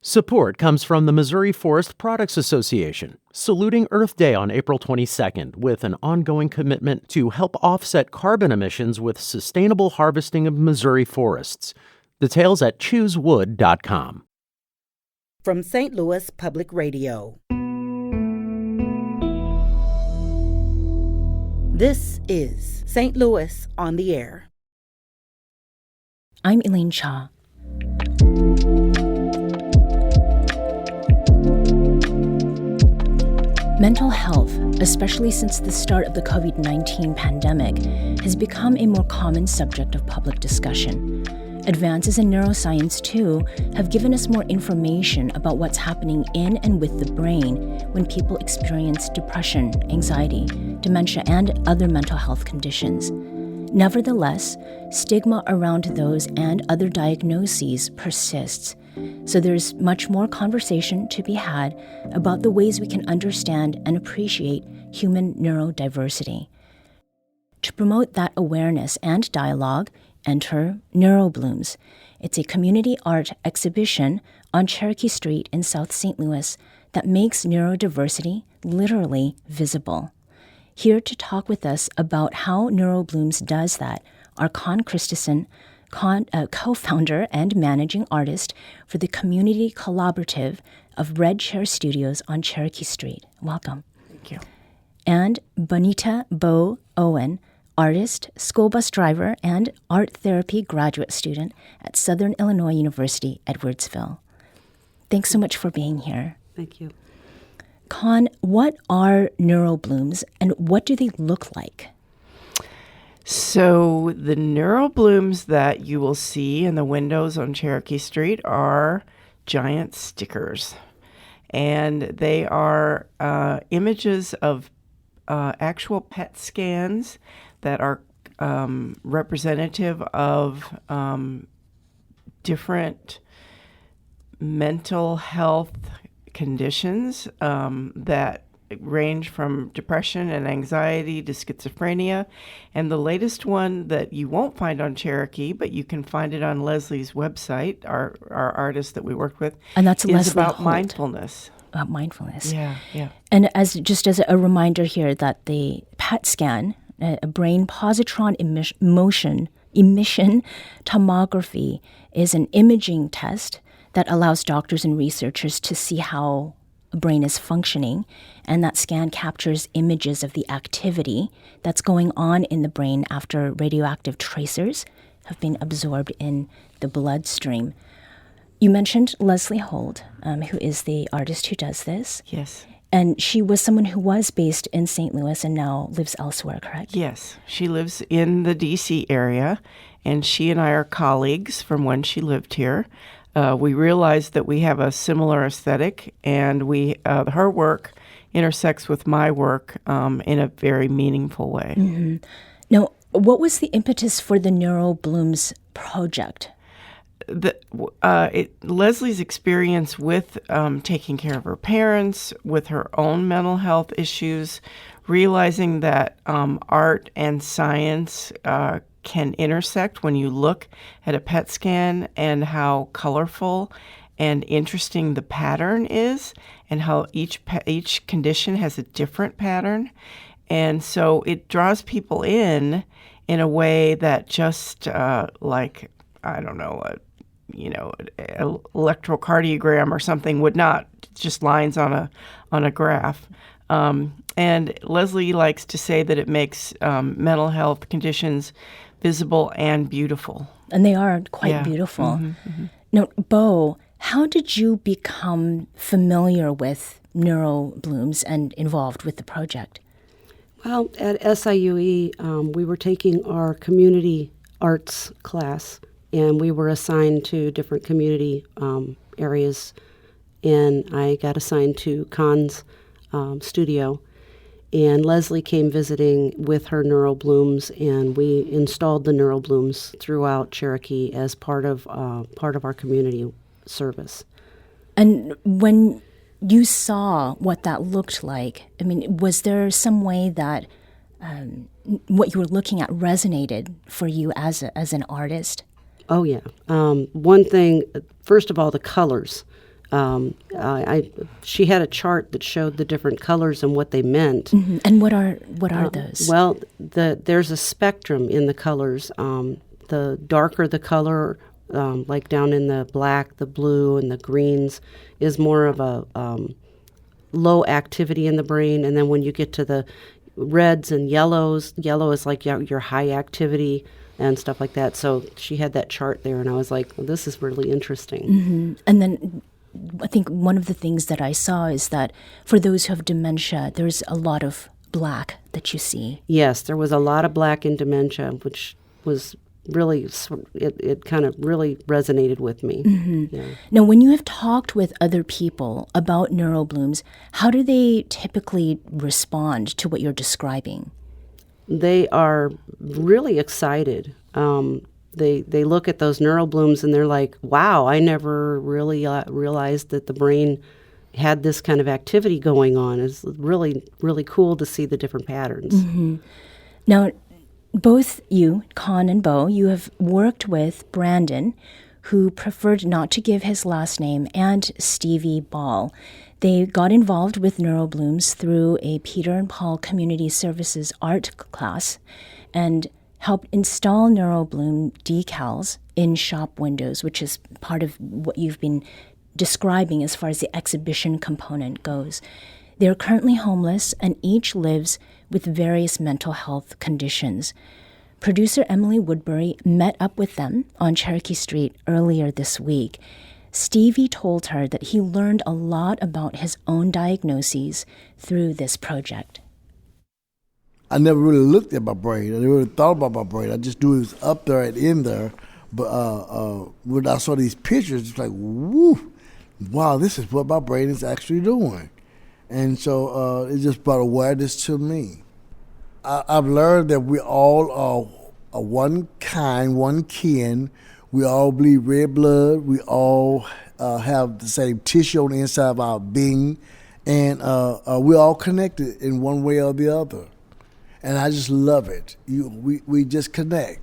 Support comes from the Missouri Forest Products Association, saluting Earth Day on April 22nd with an ongoing commitment to help offset carbon emissions with sustainable harvesting of Missouri forests. Details at choosewood.com. From St. Louis Public Radio. This is St. Louis on the Air. I'm Elaine Cha. Mental health, especially since the start of the COVID-19 pandemic, has become a more common subject of public discussion. Advances in neuroscience, too, have given us more information about what's happening in and with the brain when people experience depression, anxiety, dementia, and other mental health conditions. Nevertheless, stigma around those and other diagnoses persists. So there's much more conversation to be had about the ways we can understand and appreciate human neurodiversity. To promote that awareness and dialogue, enter Neuro Blooms. It's a community art exhibition on Cherokee Street in South St. Louis that makes neurodiversity literally visible. Here to talk with us about how Neuro Blooms does that are Con Christeson, co-founder and managing artist for the community collaborative of Red Chair Studios on Cherokee Street. Welcome. Thank you. And Bonita Owen, artist, school bus driver, and art therapy graduate student at Southern Illinois University, Edwardsville. Thanks so much for being here. Thank you. Con, what are Neuro Blooms and what do they look like? So the Neuro Blooms that you will see in the windows on Cherokee Street are giant stickers. And they are images of actual PET scans that are representative of different mental health conditions that range from depression and anxiety to schizophrenia. And the latest one that you won't find on Cherokee, but you can find it on Leslie's website, our artist that we worked with, and that's is Leslie about Holt. mindfulness. About mindfulness. Yeah. And as a reminder here that the PET scan, a brain positron emission tomography, is an imaging test that allows doctors and researchers to see how a brain is functioning, and that scan captures images of the activity that's going on in the brain after radioactive tracers have been absorbed in the bloodstream. You mentioned Leslie Holt, who is the artist who does this. Yes. And she was someone who was based in St. Louis and now lives elsewhere, correct? Yes. She lives in the D.C. area, and she and I are colleagues from when she lived here. We realized that we have a similar aesthetic, and her work intersects with my work in a very meaningful way. Mm-hmm. Now, what was the impetus for the Neuro Blooms project? Leslie's experience with taking care of her parents, with her own mental health issues, realizing that art and science can intersect when you look at a PET scan, and how colorful and interesting the pattern is, and how each condition has a different pattern. And so it draws people in a way that just electrocardiogram or something would not, just lines on a graph. And Leslie likes to say that it makes mental health conditions visible and beautiful. And they are quite beautiful. Mm-hmm, mm-hmm. Now, Bo, how did you become familiar with Neuro Blooms and involved with the project? Well, at SIUE, we were taking our community arts class, and we were assigned to different community areas, and I got assigned to Con's studio. And Leslie came visiting with her Neuro Blooms, and we installed the Neuro Blooms throughout Cherokee as part of our community service. And when you saw what that looked like, I mean, was there some way that what you were looking at resonated for you as an artist? Oh, yeah. One thing, first of all, the colors. She had a chart that showed the different colors and what they meant. Mm-hmm. And what are those? Well, there's a spectrum in the colors. The darker the color, like down in the black, the blue, and the greens, is more of a low activity in the brain. And then when you get to the reds and yellows, yellow is like your high activity and stuff like that. So she had that chart there, and I was like, well, this is really interesting. Mm-hmm. And then I think one of the things that I saw is that for those who have dementia, there's a lot of black that you see. Yes, there was a lot of black in dementia, which was really, it kind of really resonated with me. Mm-hmm. Yeah. Now, when you have talked with other people about Neuro Blooms, how do they typically respond to what you're describing? They are really excited. They look at those Neuro Blooms and they're like, wow, I never really realized that the brain had this kind of activity going on. It's really, really cool to see the different patterns. Mm-hmm. Now, both you, Con and Bo, you have worked with Brandon, who preferred not to give his last name, and Stevie Ball. They got involved with Neuro Blooms through a Peter and Paul Community Services art class and helped install Neuro Bloom decals in shop windows, which is part of what you've been describing as far as the exhibition component goes. They're currently homeless and each lives with various mental health conditions. Producer Emily Woodbury met up with them on Cherokee Street earlier this week. Stevie told her that he learned a lot about his own diagnoses through this project. I never really looked at my brain. I never really thought about my brain. I just knew it was up there and in there. But when I saw these pictures, it's like, woo, wow, this is what my brain is actually doing. And so it just brought awareness to me. I've learned that we all are one kind, one kin. We all bleed red blood. We all have the same tissue on the inside of our being. And we're all connected in one way or the other. And I just love it. We just connect.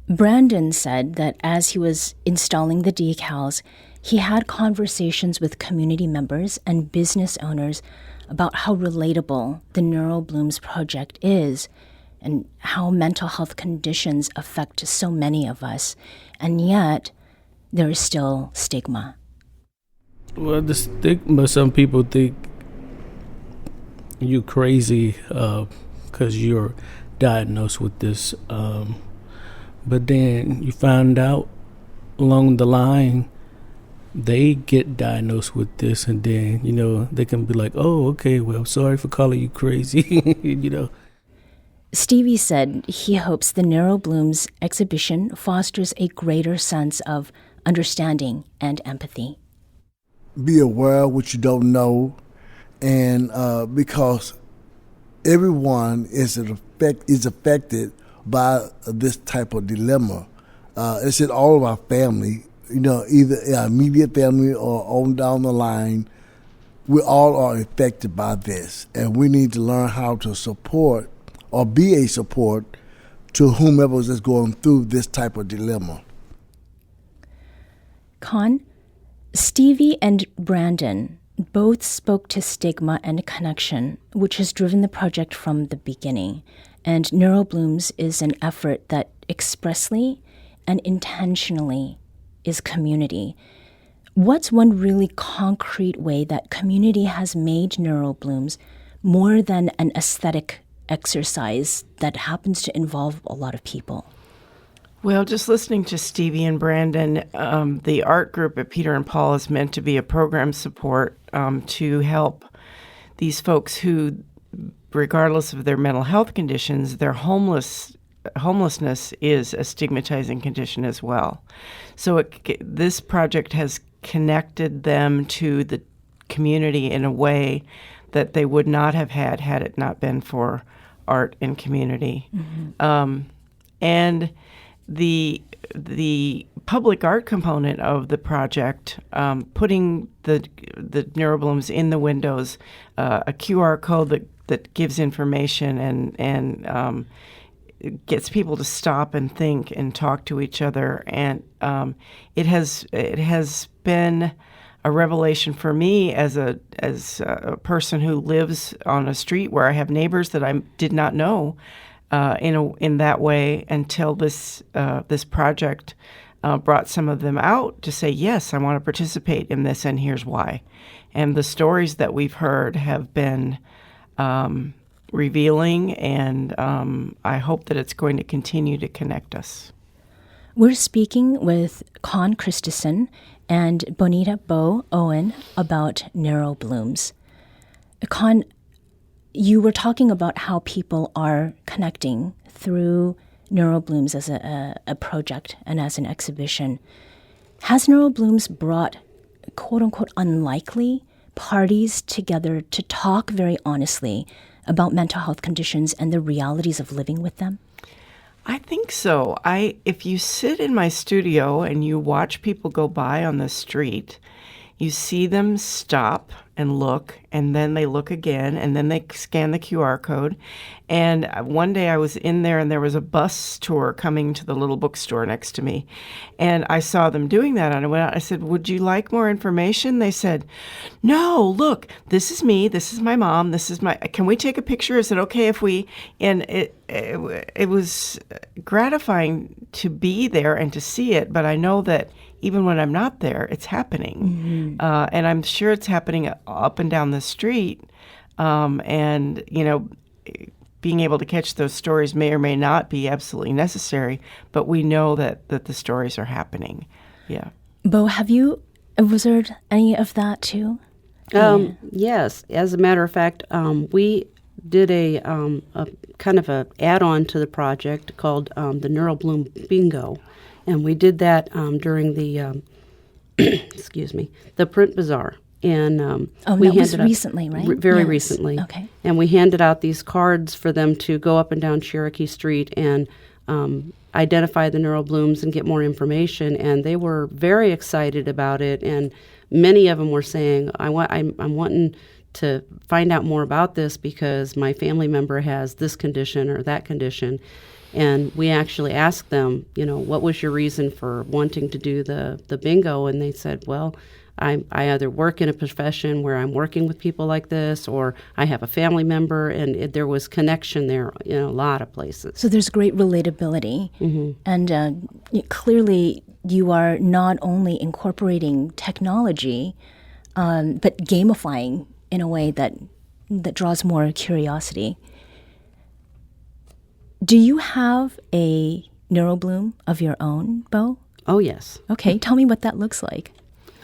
Brandon said that as he was installing the decals, he had conversations with community members and business owners about how relatable the Neuro Blooms project is and how mental health conditions affect so many of us. And yet, there is still stigma. Well, the stigma, some people think you're crazy because you're diagnosed with this. But then you find out along the line, they get diagnosed with this, and then, they can be like, oh, okay, well, sorry for calling you crazy, Stevie said he hopes the Neuro Blooms exhibition fosters a greater sense of understanding and empathy. Be aware of what you don't know, and because everyone is affected by this type of dilemma. It's in all of our family, either our immediate family or on down the line. We all are affected by this, and we need to learn how to support or be a support to whomever is going through this type of dilemma. Con, Stevie and Brandon both spoke to stigma and connection, which has driven the project from the beginning. And Neuro Blooms is an effort that expressly and intentionally is community. What's one really concrete way that community has made Neuro Blooms more than an aesthetic exercise that happens to involve a lot of people? Well, just listening to Stevie and Brandon, the art group at Peter and Paul is meant to be a program support to help these folks who, regardless of their mental health conditions, their homelessness is a stigmatizing condition as well. So this project has connected them to the community in a way that they would not have had it not been for art and community. Mm-hmm. And the public art component of the project, putting the Neuro Blooms in the windows, a QR code that gives information and gets people to stop and think and talk to each other. And it has been a revelation for me as a person who lives on a street where I have neighbors that I did not know in that way until this project brought some of them out to say, yes, I want to participate in this, and here's why. And the stories that we've heard have been revealing, and I hope that it's going to continue to connect us. We're speaking with Con Christeson and Bonita Owen about Neuro Blooms. Con, you were talking about how people are connecting through Neuro Blooms as a project and as an exhibition. Has Neuro Blooms brought quote-unquote unlikely parties together to talk very honestly about mental health conditions and the realities of living with them? I think so. If you sit in my studio and you watch people go by on the street, you see them stop and look, and then they look again, and then they scan the QR code. And one day I was in there, and there was a bus tour coming to the little bookstore next to me. And I saw them doing that, and I went out. I said, would you like more information? They said, no, look, this is me, this is my mom, can we take a picture? Is it okay if we, and it was gratifying to be there and to see it, but I know that even when I'm not there, it's happening. Mm-hmm. And I'm sure it's happening up and down the street. And, being able to catch those stories may or may not be absolutely necessary, but we know that the stories are happening. Yeah. Bo, have you observed any of that too? Yes. As a matter of fact, we did a kind of a add-on to the project called the Neuro Bloom Bingo. And we did that during the, the print bazaar. And that was recently, right? Very recently. Okay. And we handed out these cards for them to go up and down Cherokee Street and identify the Neuro Blooms and get more information. And they were very excited about it. And many of them were saying, I'm wanting to find out more about this because my family member has this condition or that condition. And we actually asked them, what was your reason for wanting to do the bingo? And they said, well, I either work in a profession where I'm working with people like this, or I have a family member, and there was connection there in a lot of places. So there's great relatability. Mm-hmm. And clearly you are not only incorporating technology, but gamifying in a way that draws more curiosity. Do you have a Neuro Bloom of your own, Bo? Oh, yes. Okay, tell me what that looks like.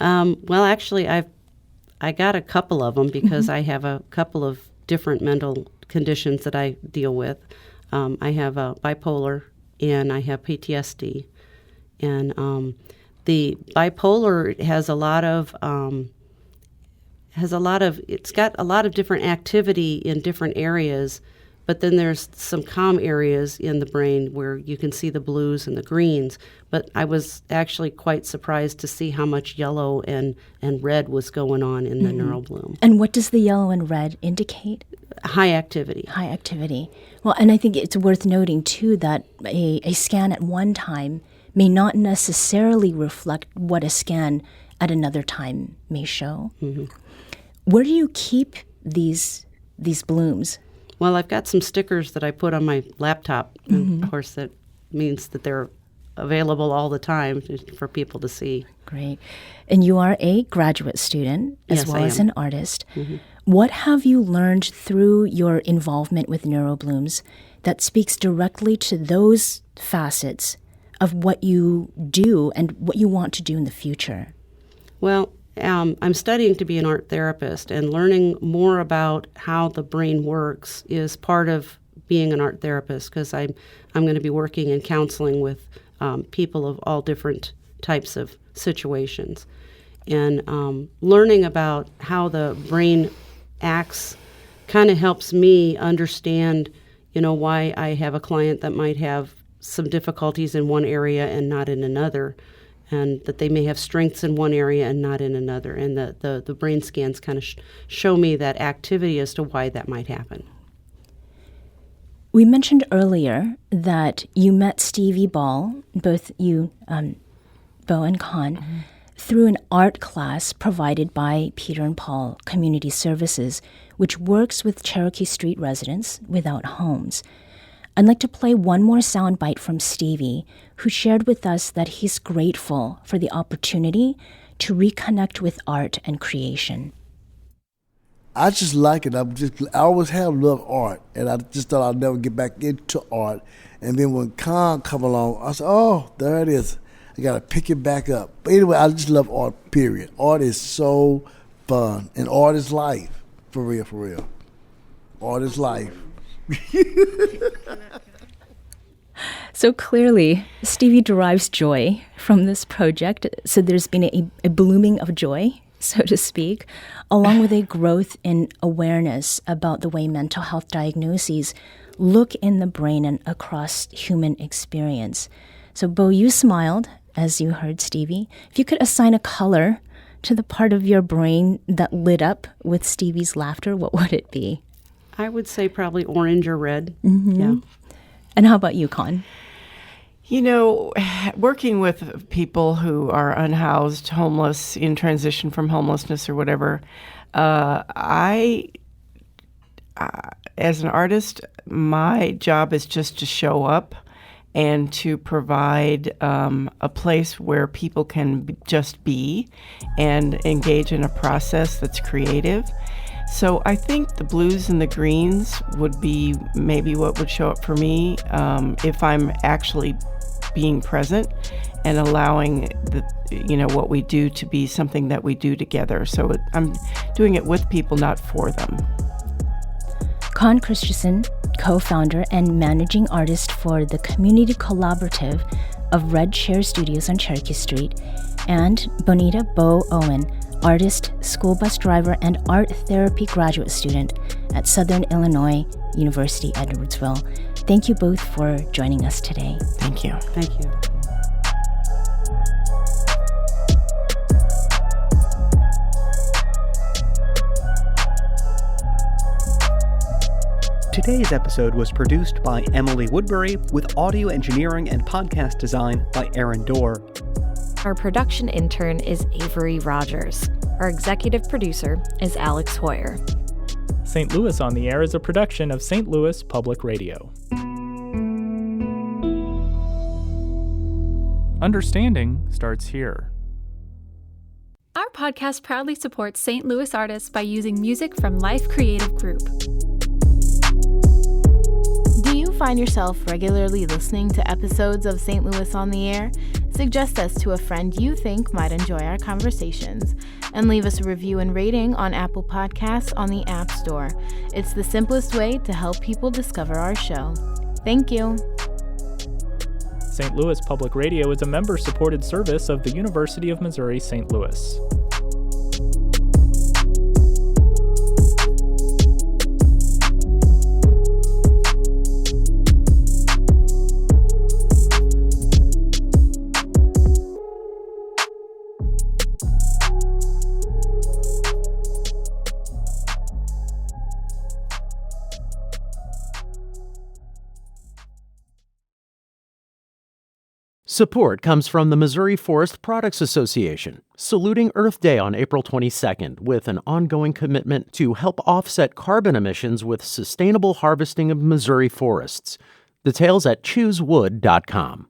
Well, actually, I got a couple of them because I have a couple of different mental conditions that I deal with. I have bipolar and I have PTSD, and the bipolar has it's got a lot of different activity in different areas. But then there's some calm areas in the brain where you can see the blues and the greens. But I was actually quite surprised to see how much yellow and red was going on in the Neuro Bloom. And what does the yellow and red indicate? High activity. High activity. Well, and I think it's worth noting, too, that a scan at one time may not necessarily reflect what a scan at another time may show. Mm-hmm. Where do you keep these blooms? Well, I've got some stickers that I put on my laptop. And of course, that means that they're available all the time for people to see. Great. And you are a graduate student as well as an artist. Mm-hmm. What have you learned through your involvement with Neuro Blooms that speaks directly to those facets of what you do and what you want to do in the future? Well, I'm studying to be an art therapist, and learning more about how the brain works is part of being an art therapist, because I'm going to be working in counseling with people of all different types of situations. And learning about how the brain acts kind of helps me understand, why I have a client that might have some difficulties in one area and not in another, and that they may have strengths in one area and not in another. And the brain scans kind of show me that activity as to why that might happen. We mentioned earlier that you met Stevie Ball, both you, Bo and Con, through an art class provided by Peter and Paul Community Services, which works with Cherokee Street residents without homes. I'd like to play one more soundbite from Stevie, who shared with us that he's grateful for the opportunity to reconnect with art and creation. I just like it. I always have loved art, and I just thought I'd never get back into art. And then when Con come along, I said, "Oh, there it is. I got to pick it back up." But anyway, I just love art, period. Art is so fun, and art is life. For real, for real. Art is life. So clearly, Stevie derives joy from this project. So there's been a blooming of joy, so to speak, along with a growth in awareness about the way mental health diagnoses look in the brain and across human experience. So, Bo, you smiled as you heard Stevie. If you could assign a color to the part of your brain that lit up with Stevie's laughter, what would it be? I would say probably orange or red. Mm-hmm. Yeah. And how about you, Con? You know, working with people who are unhoused, homeless, in transition from homelessness or whatever, as an artist, my job is just to show up and to provide a place where people can just be and engage in a process that's creative. So I think the blues and the greens would be maybe what would show up for me if I'm actually being present and allowing what we do to be something that we do together. So I'm doing it with people, not for them. Con Christeson, co-founder and managing artist for the Community Collaborative of Red Chair Studios on Cherokee Street, and Bonita Bo Owen, artist, school bus driver, and art therapy graduate student at Southern Illinois University, Edwardsville. Thank you both for joining us today. Thank you. Thank you. Today's episode was produced by Emily Woodbury with audio engineering and podcast design by Aaron Dorr. Our production intern is Avery Rogers. Our executive producer is Alex Hoyer. St. Louis on the Air is a production of St. Louis Public Radio. Understanding starts here. Our podcast proudly supports St. Louis artists by using music from Life Creative Group. Do you find yourself regularly listening to episodes of St. Louis on the Air? Suggest us to a friend you think might enjoy our conversations, and leave us a review and rating on Apple Podcasts on the App Store. It's the simplest way to help people discover our show. Thank you. St. Louis Public Radio is a member-supported service of the University of Missouri St. Louis. Support comes from the Missouri Forest Products Association, saluting Earth Day on April 22nd with an ongoing commitment to help offset carbon emissions with sustainable harvesting of Missouri forests. Details at choosewood.com.